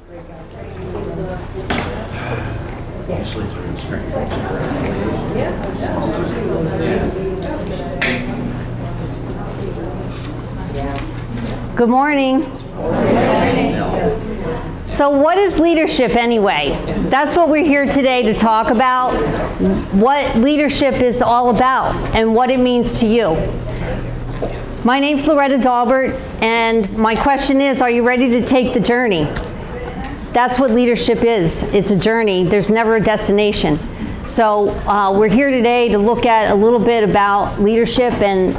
Good morning. So what is leadership anyway? That's what we're here today to talk about, what leadership is all about and what it means to you. My name's Loretta Dahlbert, and my question is, are you ready to take the journey? That's what leadership is. It's a journey. There's never a destination. So we're here today to look at a little bit about leadership and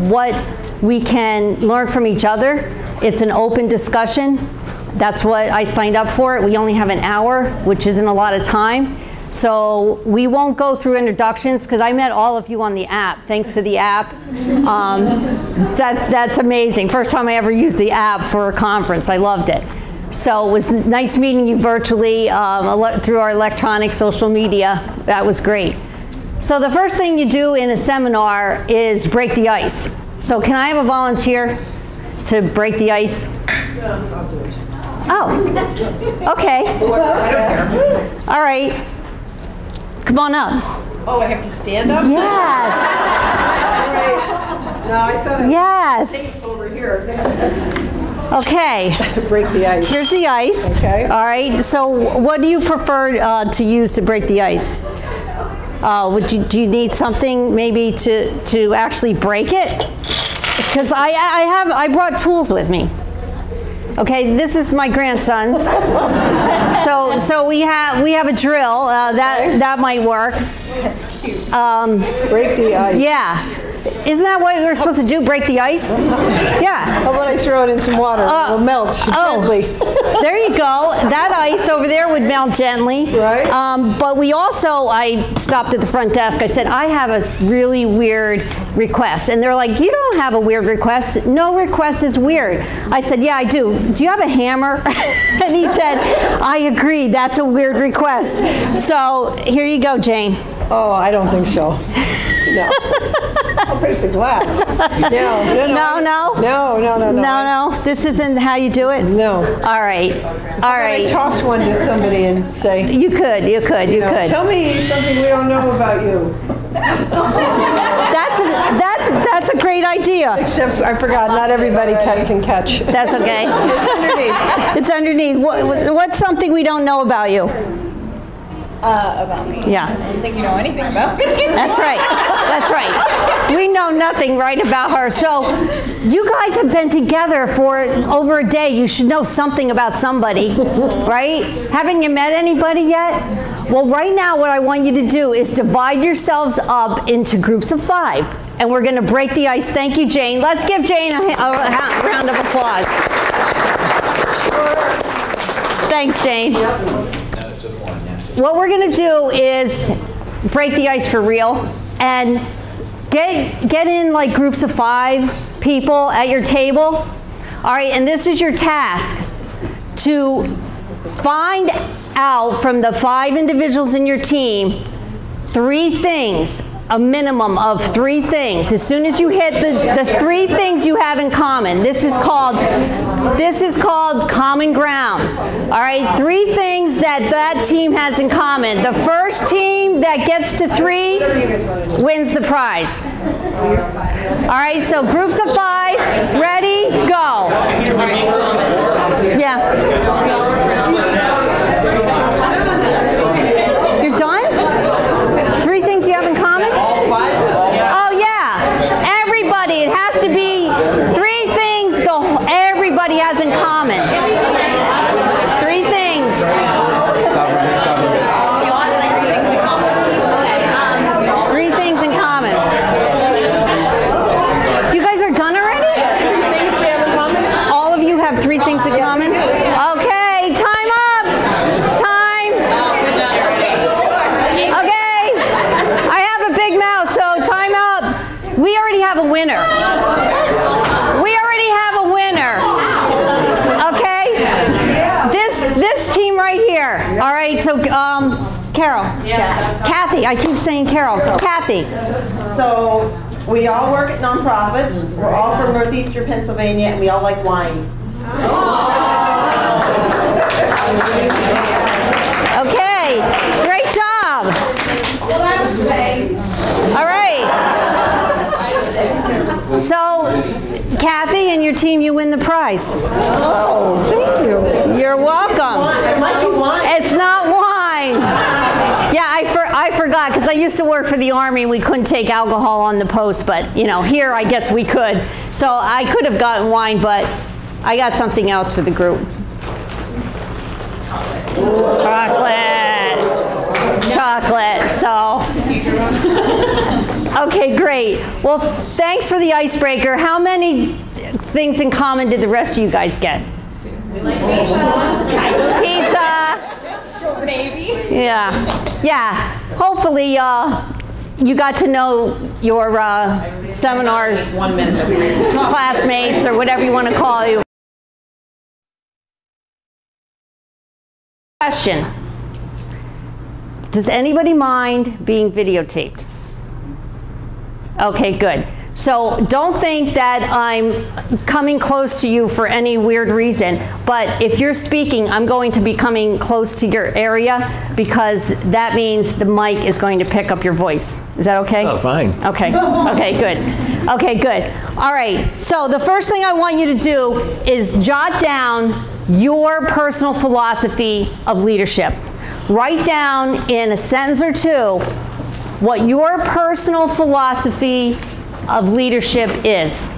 what we can learn from each other. It's an open discussion. That's what I signed up for. We only have an hour, which isn't a lot of time. So we won't go through introductions because I met all of you on the app. Thanks to the app. That's amazing. First time I ever used the app for a conference. I loved it. So it was nice meeting you virtually through our electronic social media. That was great. So the first thing you do in a seminar is break the ice. So can I have a volunteer to break the ice? Yeah, I'll do it. Oh, okay. All right. Come on up. Oh, I have to stand up? Yes. All right. No, I thought yes. over here. Okay. Break the ice. Here's the ice. Okay. All right. So what do you prefer to use to break the ice? Do you need something maybe to actually break it? Because I brought tools with me. Okay, this is my grandson's. So we have a drill that might work. That's cute. Break the ice. Yeah. Isn't that what we're supposed to do? Break the ice? Yeah. How about I throw it in some water? It will melt gently. There you go. That ice over there would melt gently. Right. But we also, I stopped at the front desk. I said, I have a really weird request. And they're like, you don't have a weird request. No request is weird. I said, yeah, I do. Do you have a hammer? And he said, I agree. That's a weird request. So here you go, Jane. Oh, I don't think so. No. I'll break the glass. No. This isn't how you do it? No. All right. All right. I toss one to somebody and say, You could. Tell me something we don't know about you. That's a great idea. Except I forgot, not everybody can catch. That's okay. It's underneath. It's underneath. What's something we don't know about you? About me. Yeah. I don't think you know anything about me. That's right. That's right. We know nothing right about her. So you guys have been together for over a day. You should know something about somebody, right? Haven't you met anybody yet? Well, right now what I want you to do is divide yourselves up into groups of 5. And we're going to break the ice. Thank you, Jane. Let's give Jane a round of applause. Thanks, Jane. What we're going to do is break the ice for real and get in like groups of 5 people at your table. All right, and this is your task, to find out from the 5 individuals in your team 3 things, a minimum of 3 things. As soon as you hit the 3 things you have in common, this is called common ground. All right, 3 things that team has in common. The first team that gets to 3 wins the prize. All right, so groups of 5, ready, go. Yeah. You're done? 3 things you have in common? Oh yeah, everybody. It has to be 3 things everybody has in common. 3 things. 3 things in common. You guys are done already? 3 things we have in common? All of you have 3 things in common? Okay, time up. Time. Okay. I have a big mouth, so time up. We already have a winner. We already have a winner. Okay? This team right here. All right, so Carol. Yeah. Kathy, I keep saying Carol. Kathy. So we all work at nonprofits. We're all from Northeastern Pennsylvania, and we all like wine. team, you win the prize. Oh, thank you. You're welcome. It might be wine. It's not wine. Yeah, I forgot because I used to work for the Army and we couldn't take alcohol on the post, but you know, here I guess we could. So I could have gotten wine, but I got something else for the group. Chocolate. So, okay, great. Well, thanks for the icebreaker. How many things in common did the rest of you guys get? We like pizza. Pizza. Maybe. Yeah. Hopefully, you got to know your seminar 1 minute. classmates or whatever you want to call you. Question. Does anybody mind being videotaped? Okay, good. So don't think that I'm coming close to you for any weird reason, but if you're speaking, I'm going to be coming close to your area because that means the mic is going to pick up your voice. Is that okay? Oh, fine. Okay. Okay, good. Okay, good. All right. So the first thing I want you to do is jot down your personal philosophy of leadership. Write down in a sentence or two what your personal philosophy of leadership is.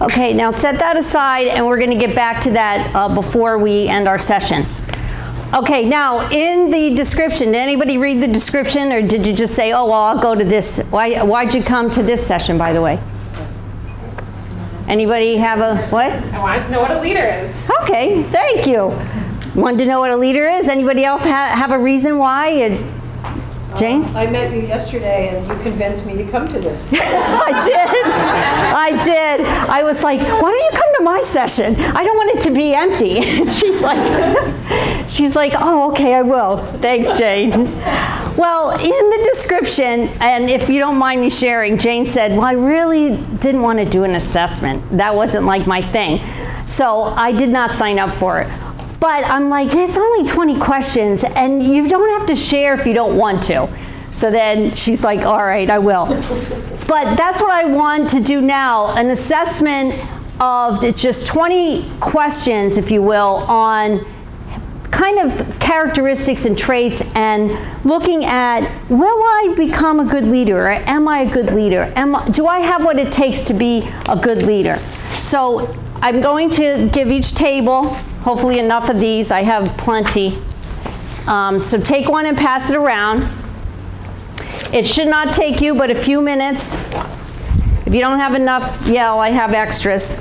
Okay, now set that aside and we're going to get back to that before we end our session. Okay, now in the description, did anybody read the description or did you just say, oh, well, I'll go to this? Why'd you come to this session, by the way? Anybody have a, what? I wanted to know what a leader is. Okay, thank you. Wanted to know what a leader is? Anybody else have a reason why? Jane? I met you yesterday and you convinced me to come to this. I did. I was like, why don't you come to my session? I don't want it to be empty. She's like, oh, okay, I will. Thanks, Jane. Well, in the description, and if you don't mind me sharing, Jane said, well, I really didn't want to do an assessment. That wasn't like my thing. So I did not sign up for it. But I'm like, it's only 20 questions, and you don't have to share if you don't want to. So then she's like, all right, I will. But that's what I want to do now, an assessment of just 20 questions, if you will, on kind of characteristics and traits and looking at, will I become a good leader, or am I a good leader? Do I have what it takes to be a good leader? So I'm going to give each table, hopefully enough of these. I have plenty. So take one and pass it around. It should not take you but a few minutes. If you don't have enough, yell, I have extras.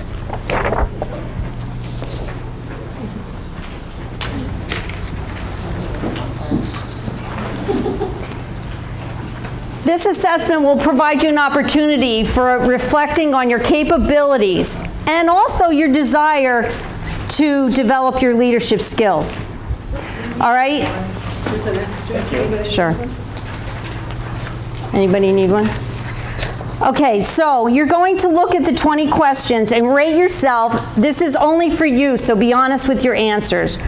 This assessment will provide you an opportunity for reflecting on your capabilities and also your desire to develop your leadership skills. All right? There's an extra. Sure. Anybody need one? Okay, so you're going to look at the 20 questions and rate yourself. This is only for you, so be honest with your answers.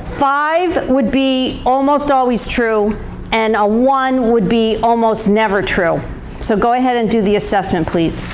5 would be almost always true, and a 1 would be almost never true. So go ahead and do the assessment, please.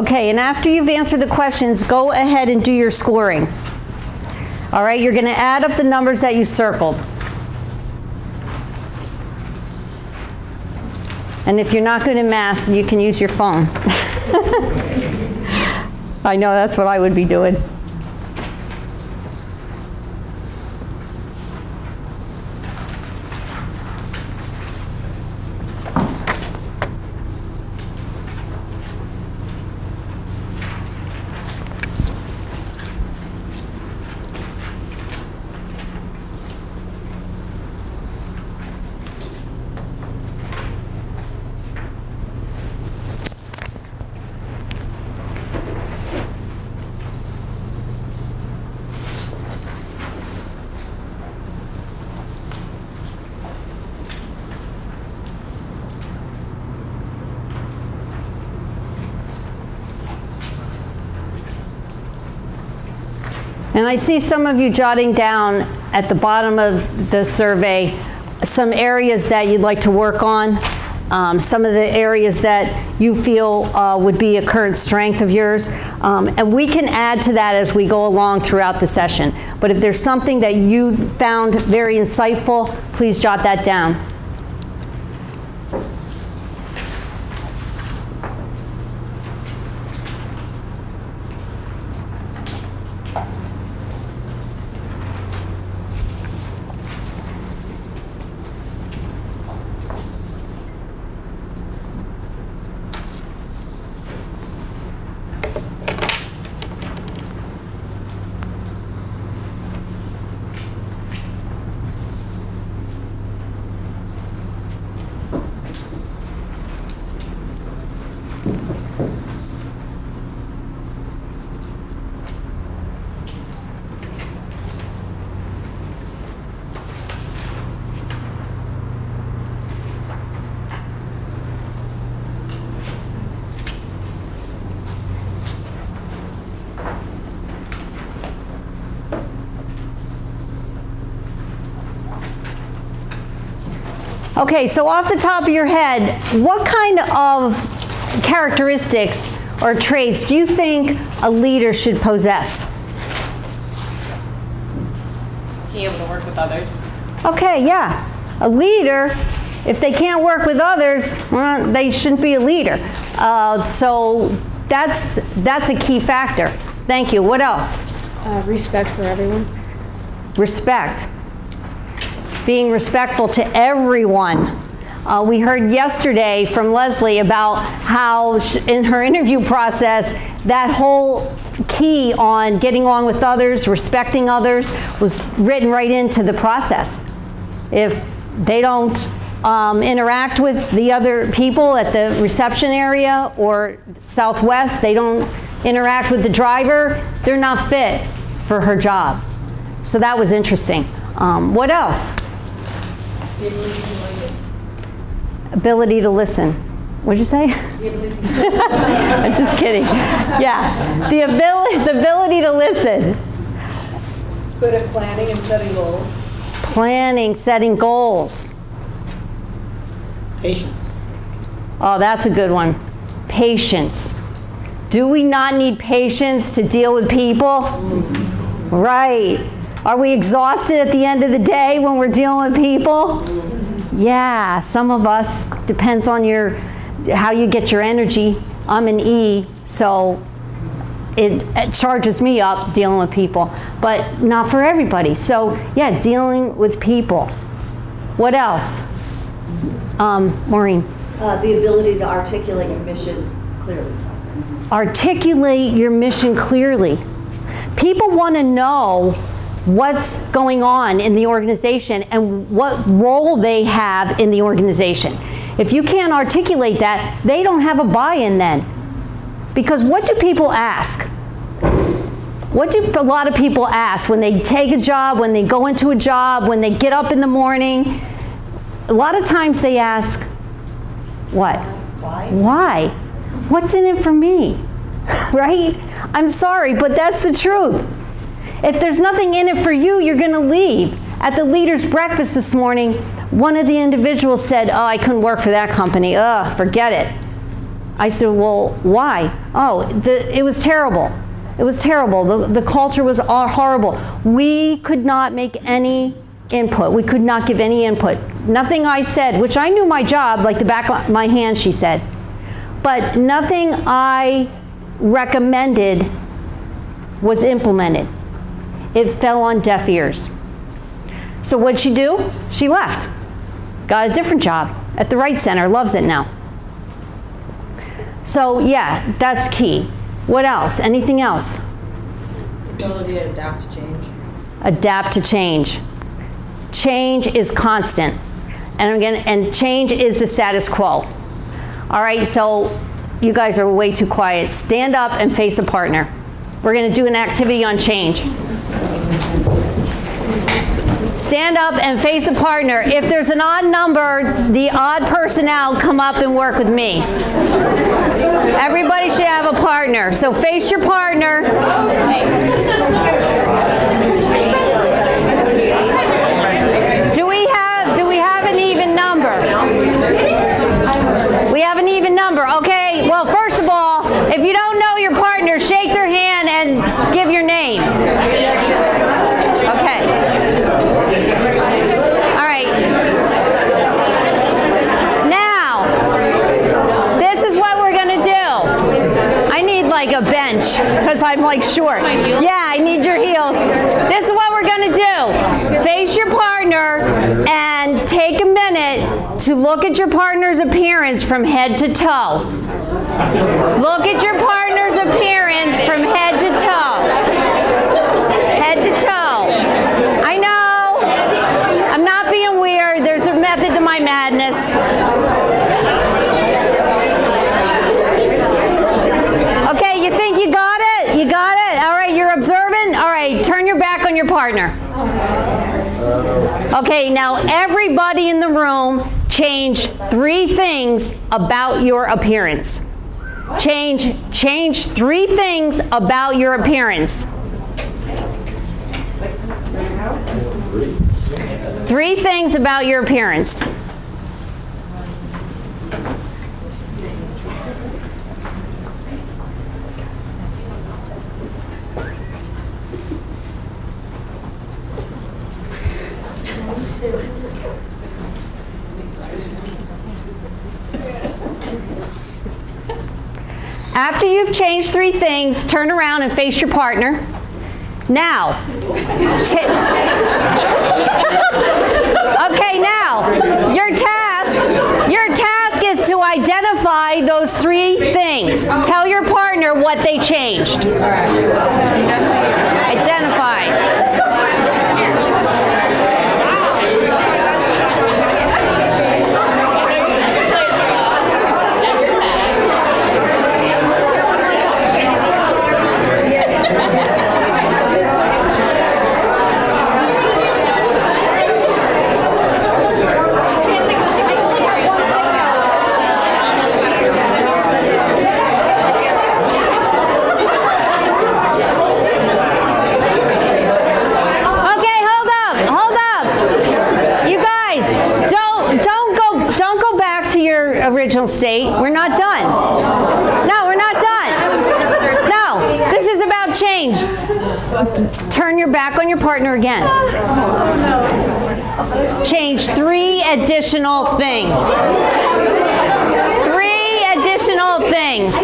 Okay, and after you've answered the questions, go ahead and do your scoring. All right, you're going to add up the numbers that you circled. And if you're not good at math, you can use your phone. I know that's what I would be doing. And I see some of you jotting down at the bottom of the survey some areas that you'd like to work on, some of the areas that you feel would be a current strength of yours. And we can add to that as we go along throughout the session. But if there's something that you found very insightful, please jot that down. Okay, so off the top of your head, what kind of characteristics or traits do you think a leader should possess? Being able to work with others. Okay, yeah. A leader, if they can't work with others, well, they shouldn't be a leader. So that's a key factor. Thank you. What else? Respect for everyone. Respect. Being respectful to everyone. We heard yesterday from Leslie about how in her interview process, that whole key on getting on with others, respecting others, was written right into the process. If they don't interact with the other people at the reception area or Southwest, they don't interact with the driver, they're not fit for her job. So that was interesting. What else? The ability to listen. Ability to listen. What'd you say? The ability to listen. I'm just kidding. Yeah, the ability to listen. Good at planning and setting goals. Planning, setting goals. Patience. Oh, that's a good one. Patience. Do we not need patience to deal with people? Right. Are we exhausted at the end of the day when we're dealing with people? Yeah, some of us. Depends on how you get your energy. I'm an E, so it charges me up dealing with people, but not for everybody. So yeah, dealing with people. What else? Maureen. The ability to articulate your mission clearly. Articulate your mission clearly. People want to know what's going on in the organization and what role they have in the organization. If you can't articulate that, they don't have a buy-in then. Because what do people ask? What do a lot of people ask when they take a job, when they go into a job, when they get up in the morning? A lot of times they ask, what? Why? Why? What's in it for me? Right? I'm sorry, but that's the truth. If there's nothing in it for you, you're going to leave. At the leaders' breakfast this morning, one of the individuals said, oh, I couldn't work for that company. Ugh, forget it. I said, well, why? Oh, it was terrible. It was terrible. The culture was horrible. We could not make any input. We could not give any input. Nothing I said, which I knew my job like the back of my hand, she said, but nothing I recommended was implemented. It fell on deaf ears. So what'd she do? She left. Got a different job at the Wright Center, loves it now. So yeah, that's key. What else? Anything else? Ability to adapt to change. Adapt to change. Change is constant. And change is the status quo. All right, so you guys are way too quiet. Stand up and face a partner. We're going to do an activity on change. Stand up and face a partner. If there's an odd number, the odd person out, come up and work with me. Everybody should have a partner. So face your partner. Do we have an even number? We have an even number. Okay, well, first of all, if you don't know your partner, shake their hand and give your name. Okay. All right. Now, this is what we're going to do. I need like a bench because I'm like short. Yeah, I need your heels. This is what we're going to do. Face your partner and take a minute to look at your partner's appearance from head to toe. Look at your partner's appearance from head to toe. Head to toe. I know. I'm not being weird. There's a method to my madness. Okay, you think you got it? You got it? All right, you're observant? All right, turn your back on your partner. Okay, now everybody in the room change 3 things about your appearance. Change 3 things about your appearance. 3 things about your appearance. After you've changed 3 things, turn around and face your partner. Now, okay, now, your task is to identify those 3 things. Tell your partner what they changed. Identify. Original state. We're not done. No, we're not done. No, this is about change. Turn your back on your partner again. Change 3 additional things. 3 additional things.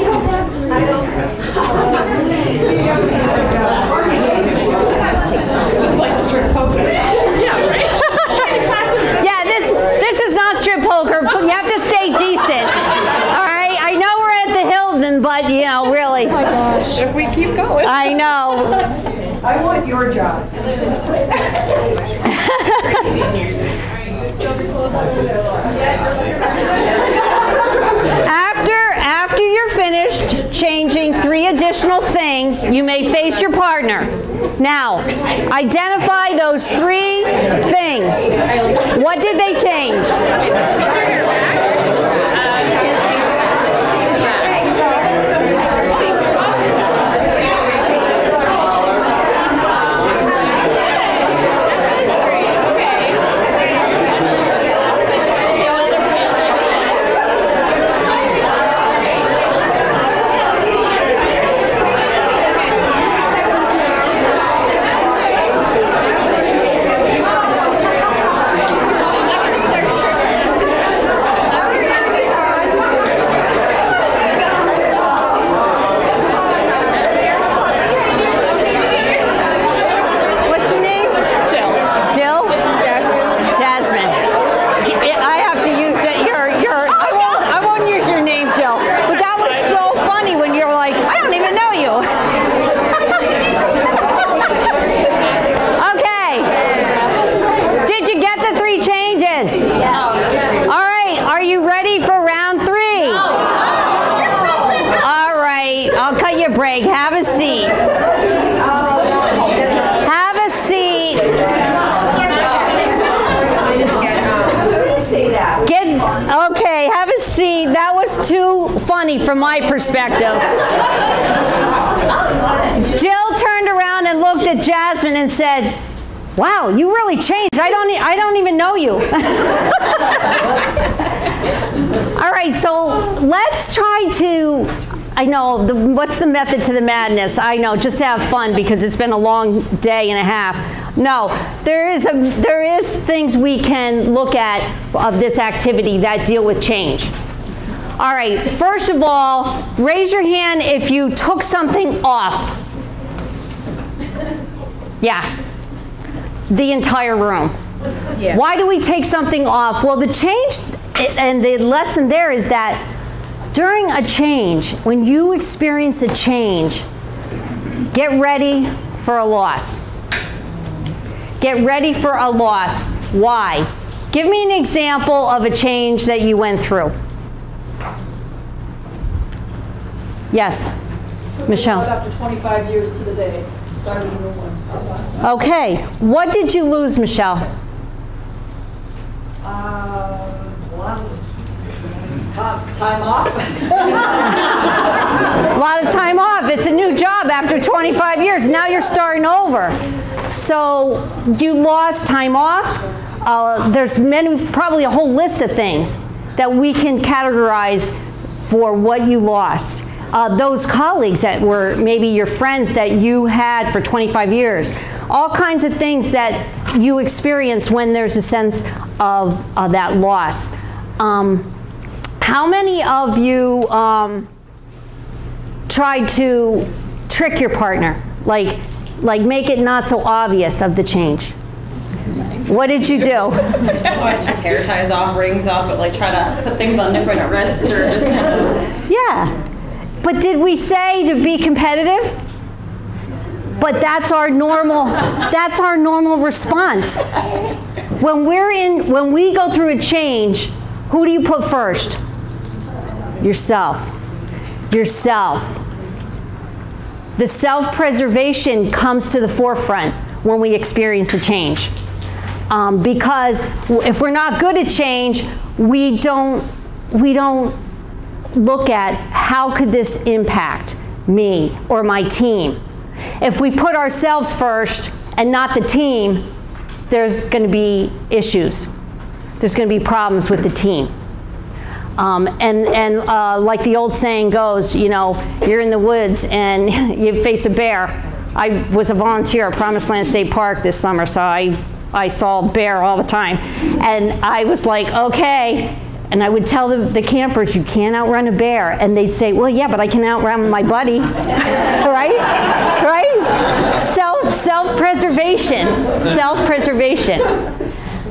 It's like strip poker. Yeah, right? Yeah, this is not strip poker. You have to stay decent. All right? I know we're at the Hilton, but, you know, really. Oh my gosh. If we keep going. I know. I want your job. After you're finished changing 3 additional things, you may face your partner. Now, identify those 3 things. What did they change? from my perspective. Jill turned around and looked at Jasmine and said, "Wow, you really changed. I don't even know you." All right, so let's try to, I know, what's the method to the madness? I know, just to have fun because it's been a long day and a half. No, there is things we can look at of this activity that deal with change. All right, first of all, raise your hand if you took something off. Yeah, the entire room. Yeah. Why do we take something off? Well, the change, and the lesson there is that during a change, when you experience a change, get ready for a loss. Get ready for a loss. Why? Give me an example of a change that you went through. Yes, Michelle. After 25 years to the day, started a new one. Okay, what did you lose, Michelle? Time off. A lot of time off. It's a new job after 25 years. Now you're starting over. So you lost time off. There's probably a whole list of things that we can categorize for what you lost. Those colleagues that were maybe your friends that you had for 25 years. All kinds of things that you experience when there's a sense of that loss. How many of you tried to trick your partner? Like make it not so obvious of the change? What did you do? I took hair ties off, rings off, but like try to put things on different wrists or just kind of. Yeah. But did we say to be competitive? But that's our normal response. When we go through a change, who do you put first? Yourself. Yourself. The self-preservation comes to the forefront when we experience a change. Because if we're not good at change, we don't look at how could this impact me or my team. If we put ourselves first and not the team, there's going to be issues. There's going to be problems with the team. Like the old saying goes, you know, you're in the woods and you face a bear. I was a volunteer at Promised Land State Park this summer, so I saw a bear all the time. And I was like, okay. And I would tell the campers, you can't outrun a bear. And they'd say, well, yeah, but I can outrun my buddy. Right? Right? Self-preservation. Self-preservation.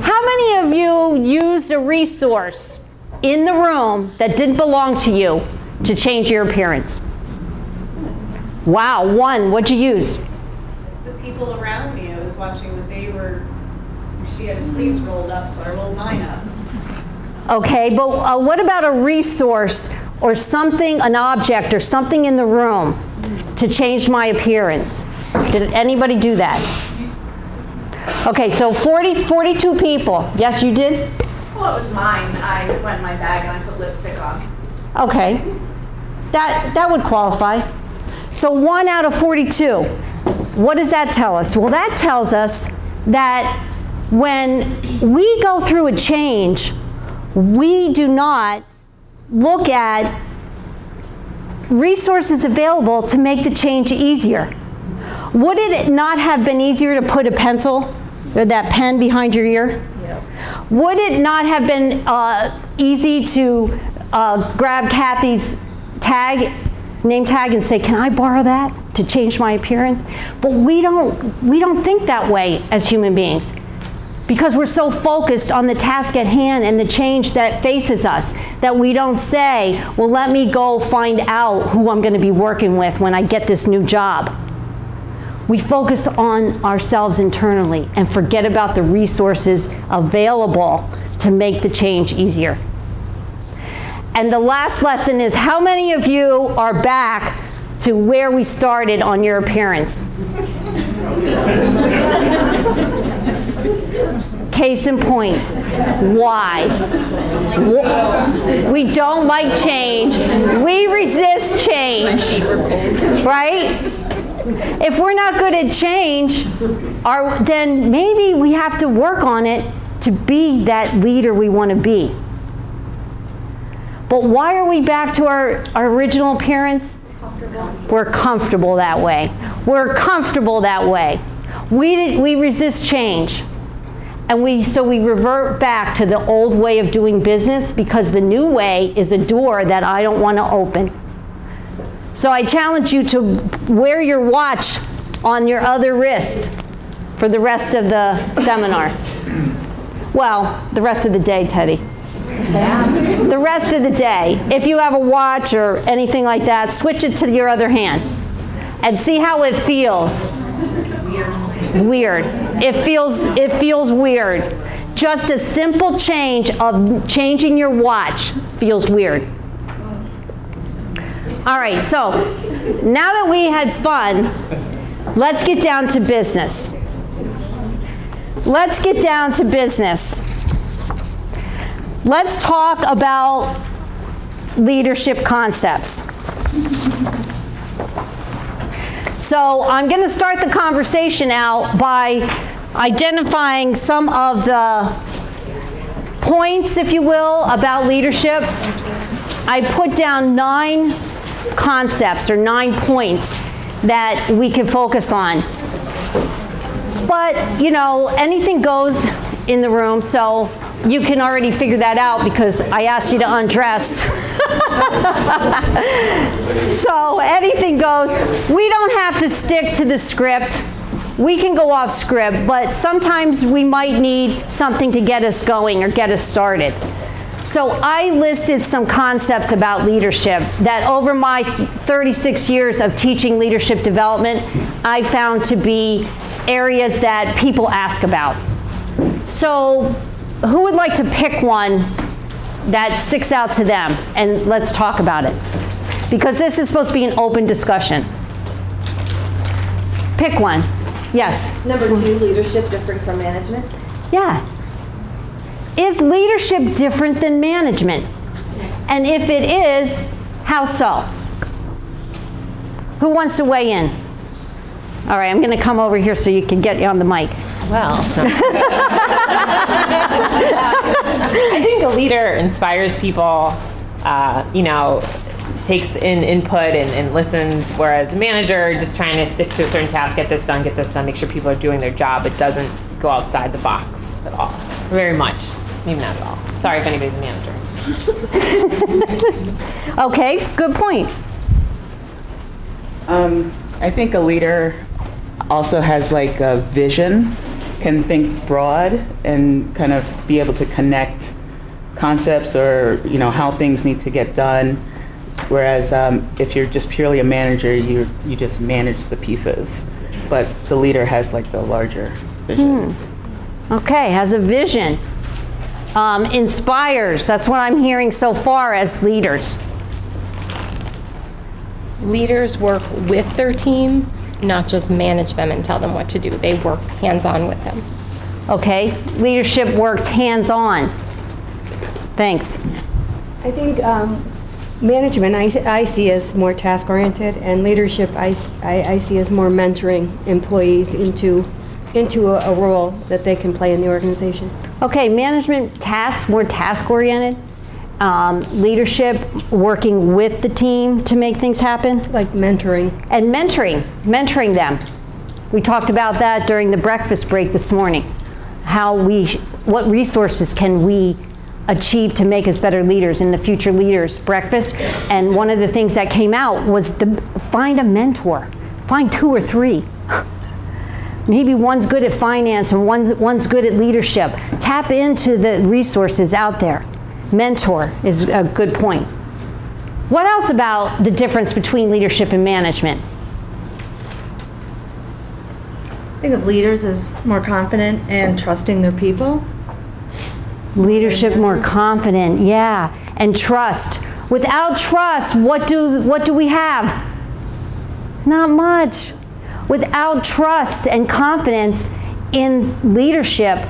How many of you used a resource in the room that didn't belong to you to change your appearance? Wow, one. What'd you use? The people around me, I was watching what they were, she had her sleeves rolled up, so I rolled mine up. Okay, but what about a resource or something, an object or something in the room to change my appearance? Did anybody do that? Okay, so 42 people. Yes, you did? Well, it was mine. I went in my bag and I put lipstick on. Okay, that would qualify. So 1 out of 42. What does that tell us? Well, that tells us that when we go through a change, we do not look at resources available to make the change easier. Would it not have been easier to put a pencil or that pen behind your ear? Yep. Would it not have been easy to grab Kathy's name tag and say, can I borrow that to change my appearance? But we don't think that way as human beings, because we're so focused on the task at hand and the change that faces us that we don't say, well, let me go find out who I'm going to be working with when I get this new job. We focus on ourselves internally and forget about the resources available to make the change easier. And the last lesson is, how many of you are back to where we started on your appearance? Case in point. Why? We don't like change. We resist change. Right? If we're not good at change, then maybe we have to work on it to be that leader we want to be. But why are we back to our original appearance? We're comfortable that way. We're comfortable that way. We resist change. And so we revert back to the old way of doing business because the new way is a door that I don't want to open. So I challenge you to wear your watch on your other wrist for the rest of the seminar. Well, the rest of the day, Teddy. The rest of the day. If you have a watch or anything like that, switch it to your other hand and see how it feels. Weird. It feels weird. Just a simple change of changing your watch feels weird. All right, so now that we had fun, let's get down to business. Let's get down to business. Let's talk about leadership concepts. So I'm going to start the conversation out by identifying some of the points, if you will, about leadership. I put down 9 concepts or 9 points that we can focus on. But, you know, anything goes in the room, so you can already figure that out because I asked you to undress. So anything goes. We don't have to stick to the script. We can go off script, but sometimes we might need something to get us going or get us started. So I listed some concepts about leadership that over my 36 years of teaching leadership development, I found to be areas that people ask about. So who would like to pick one that sticks out to them? And let's talk about it. Because this is supposed to be an open discussion. Pick one. Yes? Number 2, leadership different from management. Yeah. Is leadership different than management? And if it is, how so? Who wants to weigh in? All right, I'm going to come over here so you can get on the mic. Well, I think a leader inspires people, you know, takes in input and listens, whereas a manager just trying to stick to a certain task, get this done, make sure people are doing their job. It doesn't go outside the box at all. Very much. Even not at all. Sorry if anybody's a manager. Okay, good point. I think a leader also has like a vision, can think broad and kind of be able to connect concepts or, you know, how things need to get done. Whereas if you're just purely a manager, you just manage the pieces. But the leader has like the larger vision. Okay, has a vision. Inspires. That's what I'm hearing so far as leaders. Leaders work with their team, not just manage them and tell them what to do. They work hands-on with them. Okay, leadership works hands-on. Thanks. I think management I see as more task-oriented, and leadership I see as more mentoring employees into a role that they can play in the organization. Okay, management tasks, more task-oriented. Leadership, working with the team to make things happen. Like mentoring. And mentoring them. We talked about that during the breakfast break this morning. What resources can we achieve to make us better leaders in the Future Leaders breakfast? And one of the things that came out was find a mentor. Find 2 or 3. Maybe one's good at finance and one's good at leadership. Tap into the resources out there. Mentor is a good point. What else about the difference between leadership and management? I think of leaders as more confident and trusting their people. Leadership more confident, yeah, and trust. Without trust, what do we have? Not much. Without trust and confidence in leadership,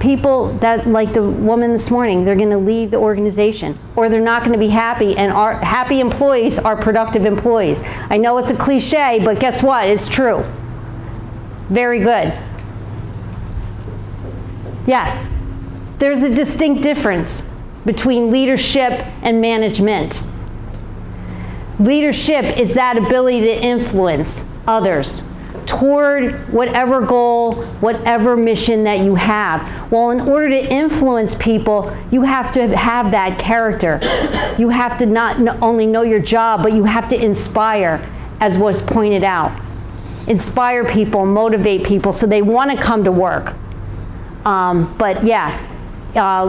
people that, like the woman this morning, they're going to leave the organization, or they're not going to be happy, and our happy employees are productive employees. I know it's a cliche, but guess what? It's true. Very good. Yeah. There's a distinct difference between leadership and management. Leadership is that ability to influence others toward whatever goal, whatever mission that you have. Well, in order to influence people, you have to have that character. You have to not only know your job, but you have to inspire, as was pointed out. Inspire people, motivate people so they want to come to work. But yeah,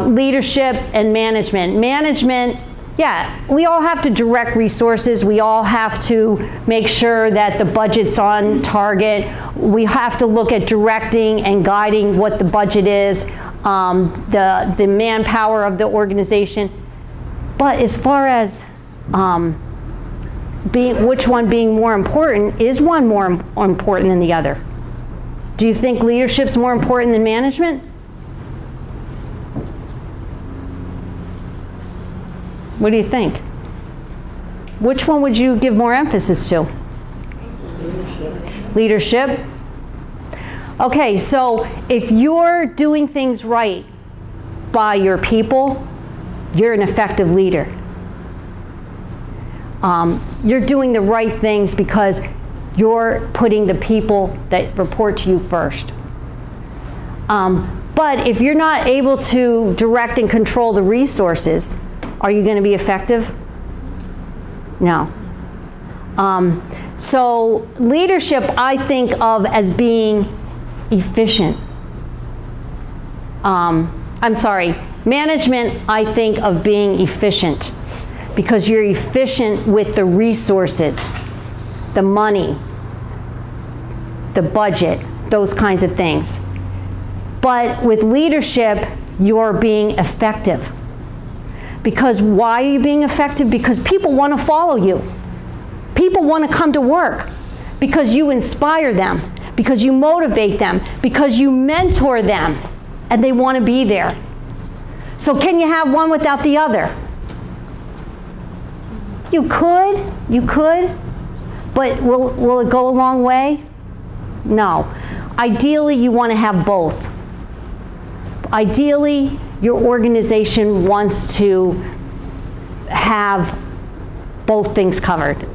leadership and management. Management, yeah, we all have to direct resources. We all have to make sure that the budget's on target. We have to look at directing and guiding what the budget is, the manpower of the organization. But as far as which one being more important, is one more important than the other? Do you think leadership's more important than management? What do you think? Which one would you give more emphasis to? Leadership. Okay, so if you're doing things right by your people, you're an effective leader. You're doing the right things because you're putting the people that report to you first. But if you're not able to direct and control the resources, are you going to be effective? No. So leadership I think of as being efficient. I'm sorry, management I think of being efficient, because you're efficient with the resources, the money, the budget, those kinds of things. But with leadership, you're being effective. Because why are you being effective? Because people want to follow you. People want to come to work because you inspire them, because you motivate them, because you mentor them, and they want to be there. So can you have one without the other? You could, but will it go a long way? No. Ideally, you want to have both. Ideally, your organization wants to have both things covered.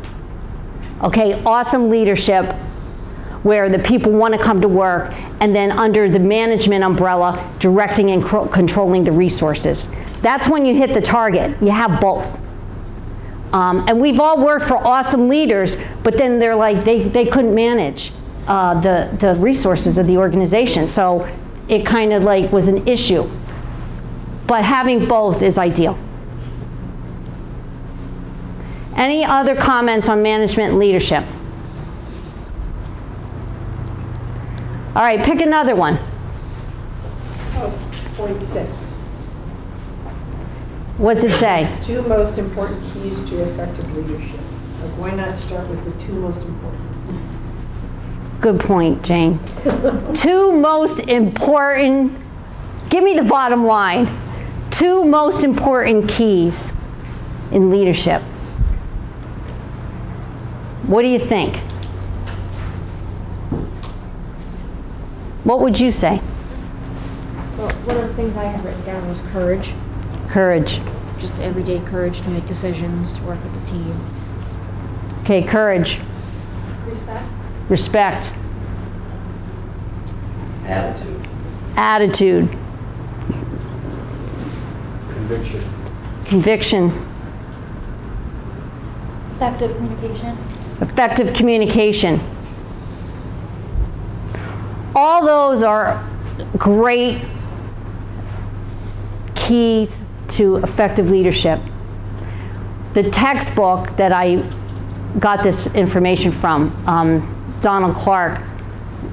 Okay, awesome leadership where the people want to come to work, and then under the management umbrella, directing and controlling the resources. That's when you hit the target. You have both. And we've all worked for awesome leaders, but then they're like, they couldn't manage the resources of the organization. So it kind of like was an issue. But having both is ideal. Any other comments on management and leadership? All right, pick another one. Point 6. What's it say? 2 most important keys to effective leadership. Like, why not start with the 2 most important? Good point, Jane. 2 most important, give me the bottom line. 2 most important keys in leadership. What do you think? What would you say? Well, one of the things I had written down was courage. Courage. Just everyday courage to make decisions, to work with the team. Okay, courage. Respect. Respect. Attitude. Attitude. Conviction. Conviction. Effective communication. Effective communication. All those are great keys to effective leadership. The textbook that I got this information from, Donald Clark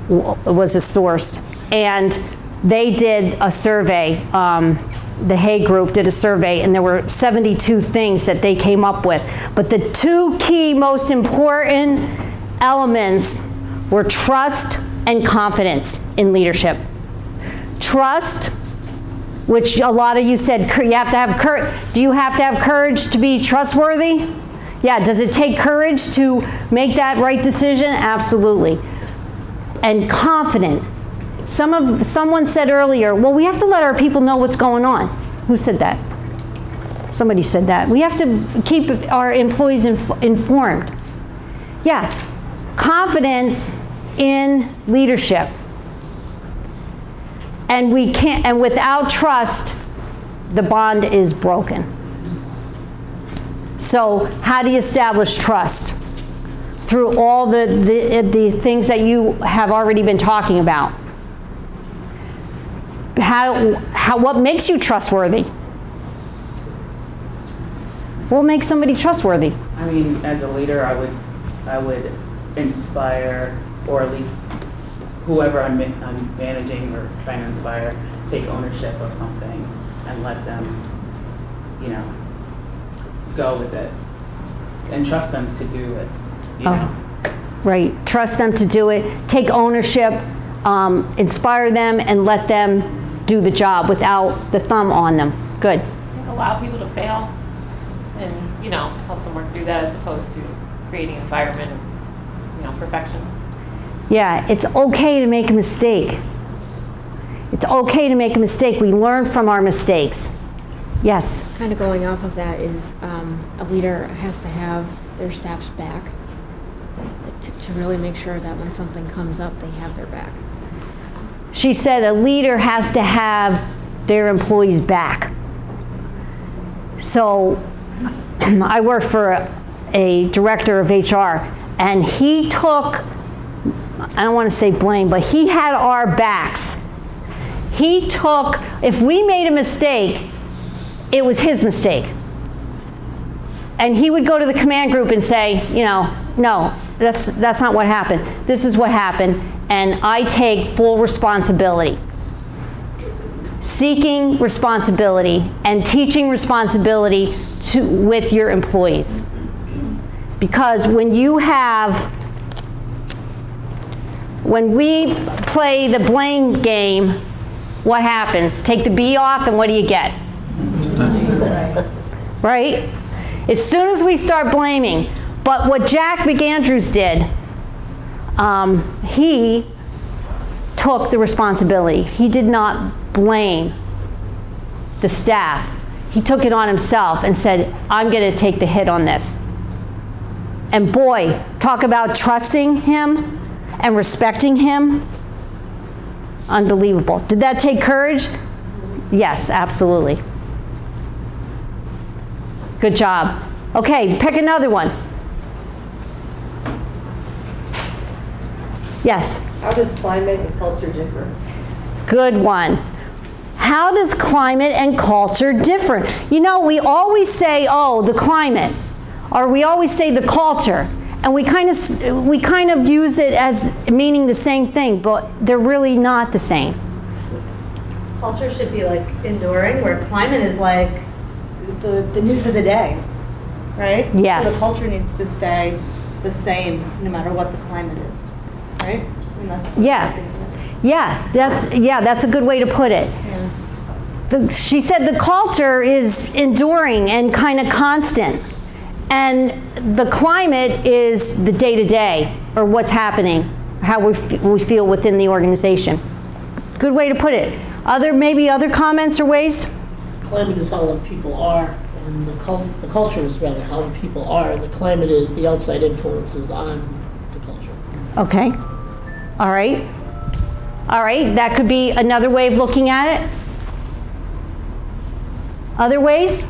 was the source, and they did a survey. The Hay Group did a survey, and there were 72 things that they came up with. But the 2 key most important elements were trust and confidence in leadership. Trust which a lot of you said you have to have courage. Do you have to have courage to be trustworthy? Yeah, does it take courage to make that right decision? Absolutely. And confident. Someone said earlier, well, we have to let our people know what's going on. Who said that? Somebody said that. We have to keep our employees informed. Yeah, confidence in leadership. And we can't, and without trust, the bond is broken. So how do you establish trust? Through all the things that you have already been talking about. What makes you trustworthy? What makes somebody trustworthy? I mean, as a leader, I would inspire, or at least whoever I'm managing or trying to inspire, take ownership of something and let them, you know, go with it and trust them to do it. You know? Right. Trust them to do it. Take ownership. Inspire them and let them do the job without the thumb on them. Good. I think allow people to fail and, you know, help them work through that as opposed to creating an environment of, you know, perfection. Yeah, it's okay to make a mistake. It's okay to make a mistake. We learn from our mistakes. Yes? Kind of going off of that is a leader has to have their staff's back to really make sure that when something comes up, they have their back. She said a leader has to have their employees back. So I work for a director of HR, and he took, I don't want to say blame, but he had our backs. He took, if we made a mistake, it was his mistake. And he would go to the command group and say, you know, no, that's not what happened. This is what happened, and I take full responsibility. Seeking responsibility and teaching responsibility with your employees. Because when we play the blame game, what happens? Take the B off and what do you get? Right? As soon as we start blaming. But what Jack McAndrews did, he took the responsibility. He did not blame the staff. He took it on himself and said, I'm going to take the hit on this. And boy, talk about trusting him and respecting him. Unbelievable. Did that take courage? Yes, absolutely. Good job. Okay, pick another one. Yes? How does climate and culture differ? Good one. How does climate and culture differ? You know, we always say, oh, the climate, or we always say the culture, and we kind of use it as meaning the same thing, but they're really not the same. Culture should be like enduring, where climate is like the news of the day, right? Yes. So the culture needs to stay the same no matter what the climate is, right? Yeah, that's a good way to put it. Yeah. She said the culture is enduring and kind of constant, and the climate is the day-to-day, or what's happening, how we feel within the organization. Good way to put it. Maybe other comments or ways? Climate is how the people are, and the culture is rather how the people are. The climate is the outside influences on the culture. Okay. All right. All right. That could be another way of looking at it. Other ways?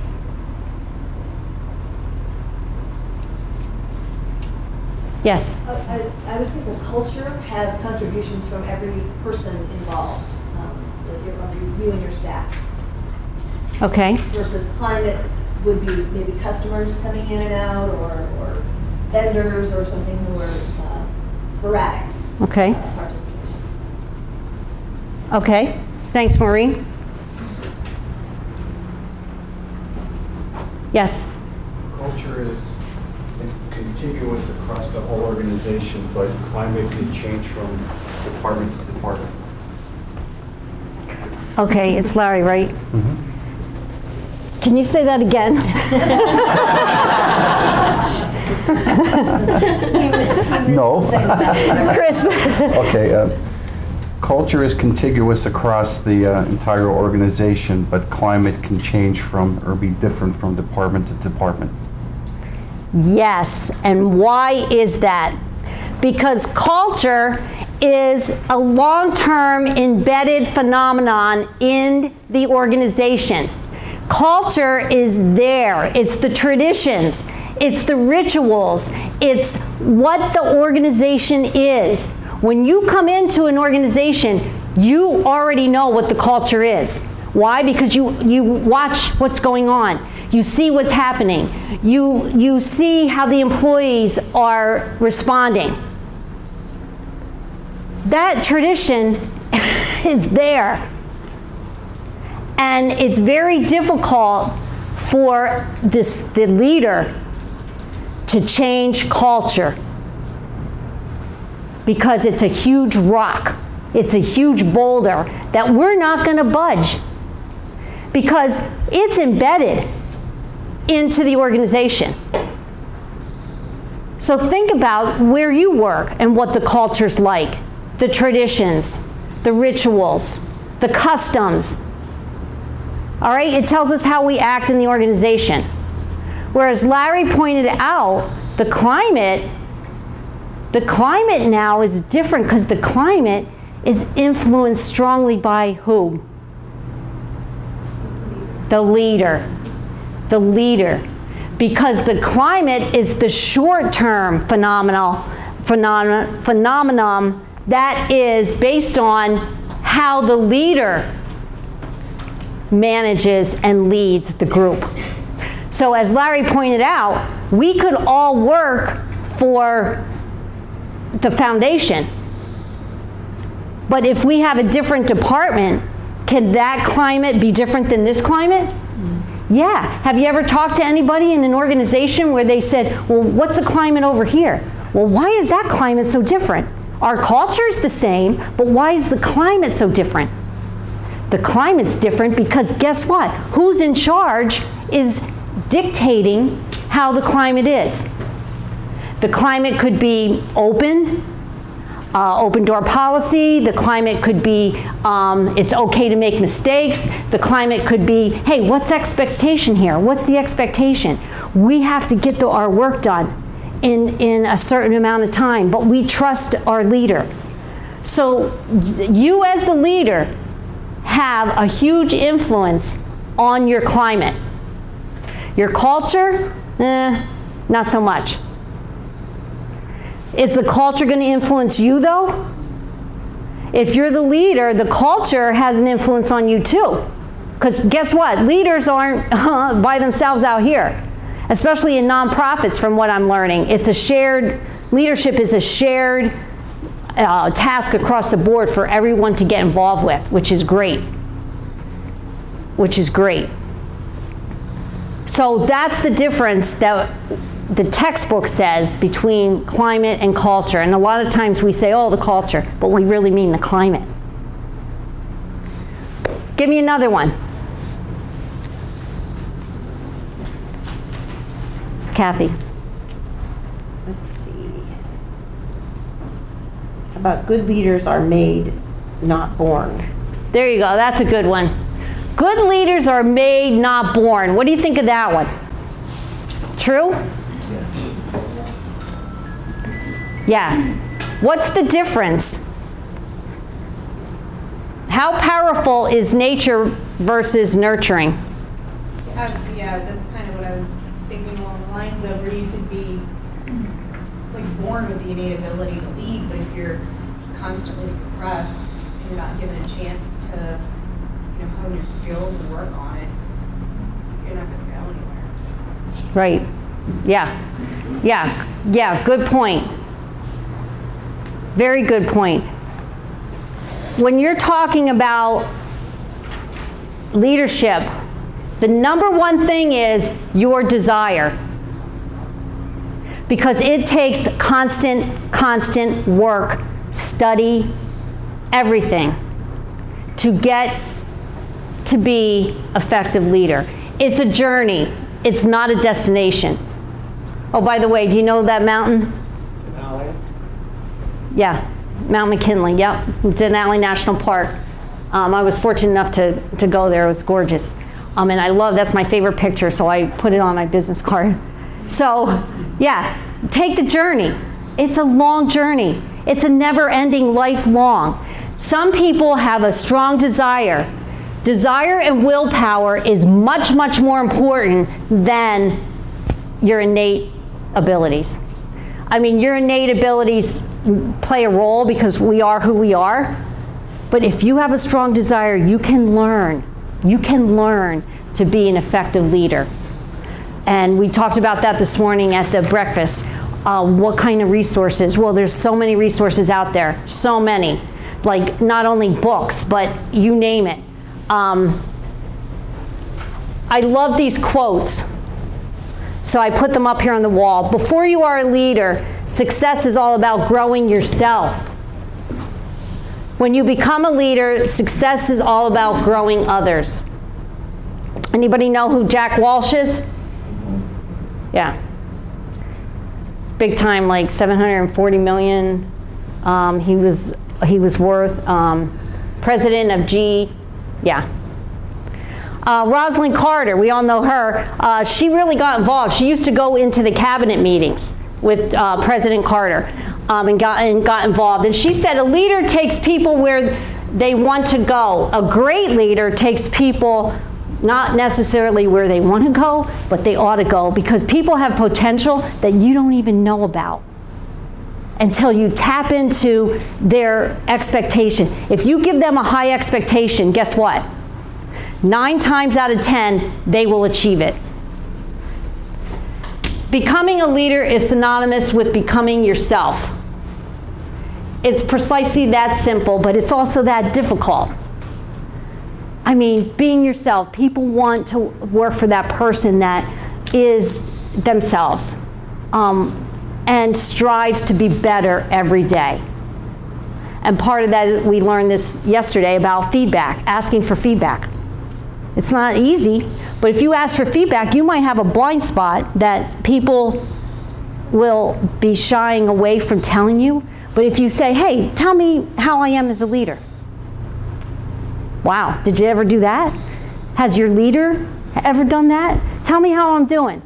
Yes. I would think the culture has contributions from every person involved, from you and your staff. Okay. Versus climate would be maybe customers coming in and out, or vendors, or something more sporadic. Okay. Participation. Okay. Thanks, Maureen. Yes. Culture is contiguous across the whole organization, but climate can change from department to department. Okay, it's Larry, right? Can you say that again? No. Chris. Okay. Culture is contiguous across the entire organization, but climate can change from or be different from department to department. Yes, and why is that? Because culture is a long-term embedded phenomenon in the organization. Culture is there. It's the traditions. It's the rituals. It's what the organization is. When you come into an organization, you already know what the culture is. Why? Because you watch what's going on. You see what's happening. You see how the employees are responding. That tradition is there. And it's very difficult for the leader to change culture because it's a huge rock. It's a huge boulder that we're not going to budge because it's embedded into the organization. So think about where you work and what the culture's like, the traditions, the rituals, the customs. All right, it tells us how we act in the organization. Whereas Larry pointed out, the climate now is different because the climate is influenced strongly by who? The leader. The leader. Because the climate is the short-term phenomenon that is based on how the leader manages and leads the group. So as Larry pointed out, we could all work for the foundation. But if we have a different department, can that climate be different than this climate? Yeah. Have you ever talked to anybody in an organization where they said, well, what's the climate over here? Well, why is that climate so different? Our culture's the same, but why is the climate so different? The climate's different because guess what? Who's in charge is dictating how the climate is. The climate could be open, open door policy. The climate could be it's okay to make mistakes. The climate could be, hey, what's the expectation here? What's the expectation? We have to get our work done in a certain amount of time, but we trust our leader. So you as the leader have a huge influence on your climate. Your culture, not so much. Is the culture going to influence you though? If you're the leader, the culture has an influence on you too. Because guess what? Leaders aren't by themselves out here, especially in nonprofits from what I'm learning. It's a shared, leadership is a shared task across the board for everyone to get involved with, which is great. Which is great. So that's the difference that the textbook says between climate and culture. And a lot of times we say, oh, the culture, but we really mean the climate. Give me another one. Kathy. Let's see. About good leaders are made, not born. There you go. That's a good one. Good leaders are made, not born. What do you think of that one? True? Yeah. What's the difference? How powerful is nature versus nurturing? Yeah, that's kind of what I was thinking along the lines of where you could be like born with the innate ability to lead, but if you're constantly suppressed, you're not given a chance to hone your skills and work on it, you're not going to go anywhere. Right. Yeah. Yeah. Yeah. Good point. Very good point. When you're talking about leadership, the number one thing is your desire. Because it takes constant work, study, everything to get to be effective leader. It's a journey. It's not a destination. Oh, by the way, do you know that mountain? Denali. Yeah, Mount McKinley, yep. Denali National Park. I was fortunate enough to go there. It was gorgeous. And I love, that's my favorite picture, so I put it on my business card. So, yeah, take the journey. It's a long journey. It's a never-ending, lifelong. Some people have a strong desire. Desire and willpower is much, much more important than your innate abilities. I mean, your innate abilities play a role because we are who we are. But if you have a strong desire, you can learn. You can learn to be an effective leader. And we talked about that this morning at the breakfast. What kind of resources? Well, there's so many resources out there, so many. Like not only books, but you name it. I love these quotes. So I put them up here on the wall. Before you are a leader, success is all about growing yourself. When you become a leader, success is all about growing others. Anybody know who Jack Walsh is? Yeah. Big time, like 740 million. He was worth president of GE. Yeah. Rosalind Carter, we all know her. She really got involved. She used to go into the cabinet meetings with President Carter and got involved. And she said a leader takes people where they want to go. A great leader takes people not necessarily where they want to go, but they ought to go, because people have potential that you don't even know about until you tap into their expectation. If you give them a high expectation, guess what? 9 times out of 10, they will achieve it. Becoming a leader is synonymous with becoming yourself. It's precisely that simple, but it's also that difficult. I mean, being yourself, people want to work for that person that is themselves and strives to be better every day. And part of that, we learned this yesterday about feedback, asking for feedback. It's not easy, but if you ask for feedback, you might have a blind spot that people will be shying away from telling you. But if you say, hey, tell me how I am as a leader. Wow, did you ever do that? Has your leader ever done that? Tell me how I'm doing.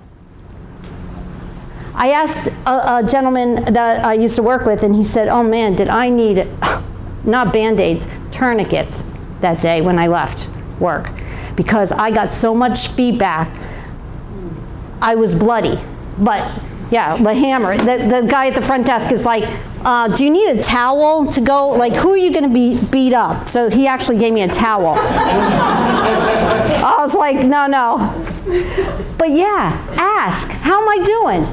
I asked a gentleman that I used to work with, and he said, oh man, did I need, not Band-Aids, tourniquets that day when I left work, because I got so much feedback. I was bloody, but yeah, the hammer. The guy at the front desk is like, do you need a towel to go? Like, who are you going to be beat up? So he actually gave me a towel. I was like, no, no. But yeah, ask, how am I doing?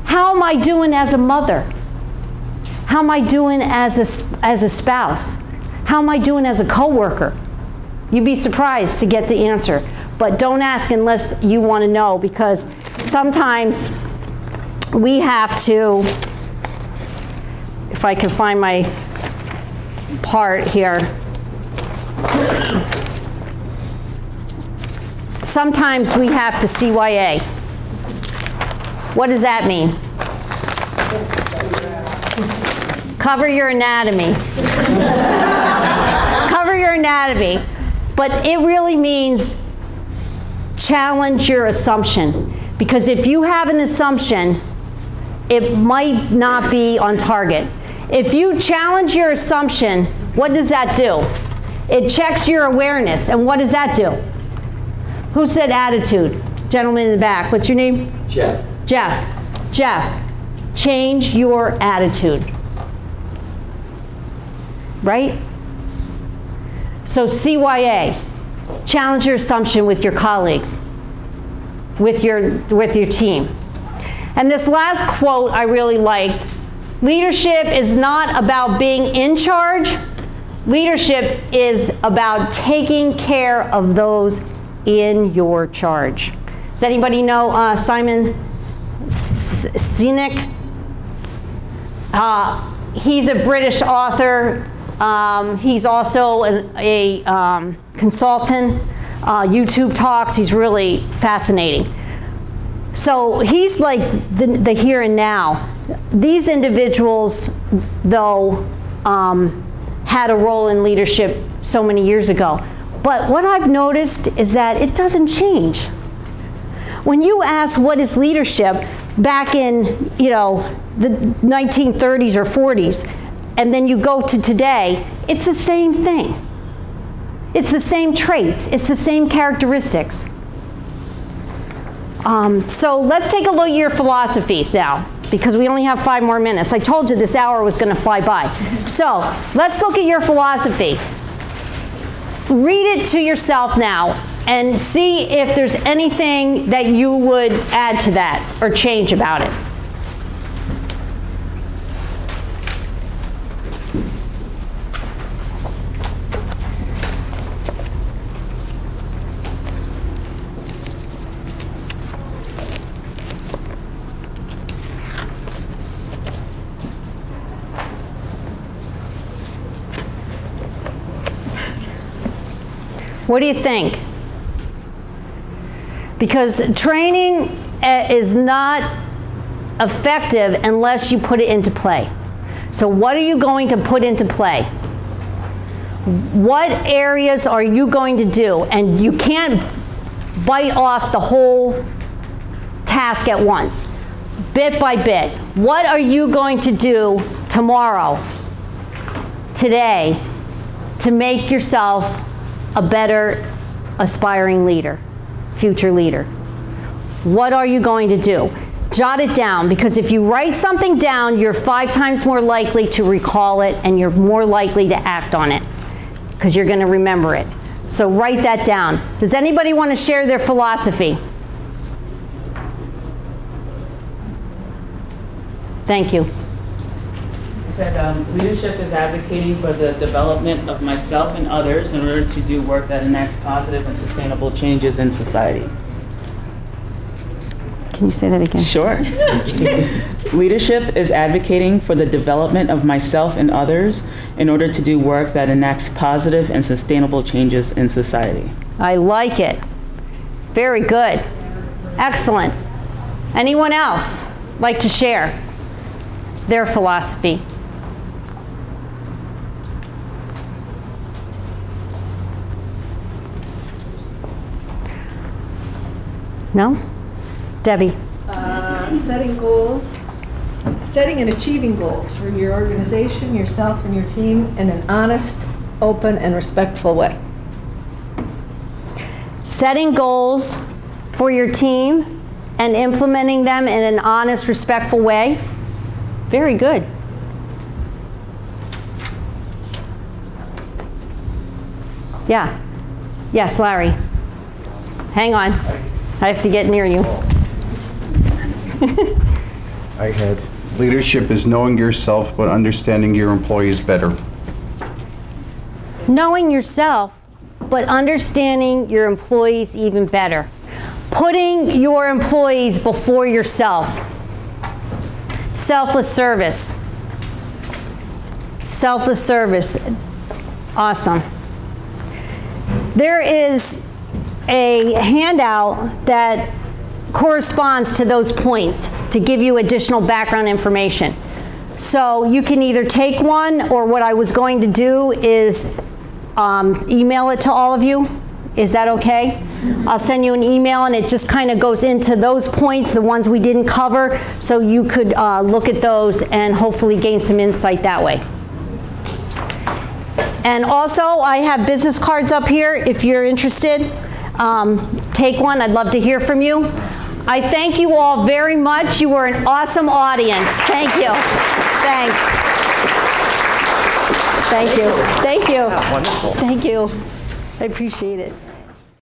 How am I doing as a mother? How am I doing as a spouse? How am I doing as a coworker? You'd be surprised to get the answer. But don't ask unless you want to know, because sometimes we have to, if I can find my part here. Sometimes we have to CYA. What does that mean? Cover your anatomy. Cover your anatomy. But it really means challenge your assumption. Because if you have an assumption, it might not be on target. If you challenge your assumption, what does that do? It checks your awareness. And what does that do? Who said attitude? Gentleman in the back. What's your name? Jeff. Jeff. Jeff, change your attitude. Right? So CYA, challenge your assumption with your colleagues, with your team. And this last quote I really liked. Leadership is not about being in charge. Leadership is about taking care of those in your charge. Does anybody know Simon Sinek? He's a British author. He's also a consultant, YouTube talks. He's really fascinating. So he's like the here and now. These individuals, though, had a role in leadership so many years ago. But what I've noticed is that it doesn't change. When you ask what is leadership back in, you know, the 1930s or 40s, and then you go to today, it's the same thing. It's the same traits. It's the same characteristics. So let's take a look at your philosophies now, because we only have 5 more minutes. I told you this hour was going to fly by. So let's look at your philosophy. Read it to yourself now and see if there's anything that you would add to that or change about it. What do you think? Because training is not effective unless you put it into play. So what are you going to put into play? What areas are you going to do? And you can't bite off the whole task at once, bit by bit. What are you going to do tomorrow, today, to make yourself a better aspiring leader, future leader? What are you going to do? Jot it down, because if you write something down, you're 5 times more likely to recall it, and you're more likely to act on it, because you're going to remember it. So write that down. Does anybody want to share their philosophy? Thank you. I said leadership is advocating for the development of myself and others in order to do work that enacts positive and sustainable changes in society. Can you say that again? Sure. Leadership is advocating for the development of myself and others in order to do work that enacts positive and sustainable changes in society. I like it. Very good. Excellent. Anyone else like to share their philosophy? No? Debbie? Setting and achieving goals for your organization, yourself, and your team in an honest, open, and respectful way. Setting goals for your team and implementing them in an honest, respectful way. Very good. Yeah. Yes, Larry. Hang on. I have to get near you. I had leadership is knowing yourself but understanding your employees better. Knowing yourself but understanding your employees even better. Putting your employees before yourself. Selfless service. Selfless service. Awesome. There is a handout that corresponds to those points to give you additional background information. So you can either take one, or what I was going to do is email it to all of you. Is that okay? I'll send you an email, and it just kind of goes into those points, the ones we didn't cover, so you could look at those and hopefully gain some insight that way. And also, I have business cards up here if you're interested. Take one. I'd love to hear from you. I thank you all very much. You were an awesome audience. Thank you. Thanks. Thank you. Thank you. Wonderful. Thank you. I appreciate it.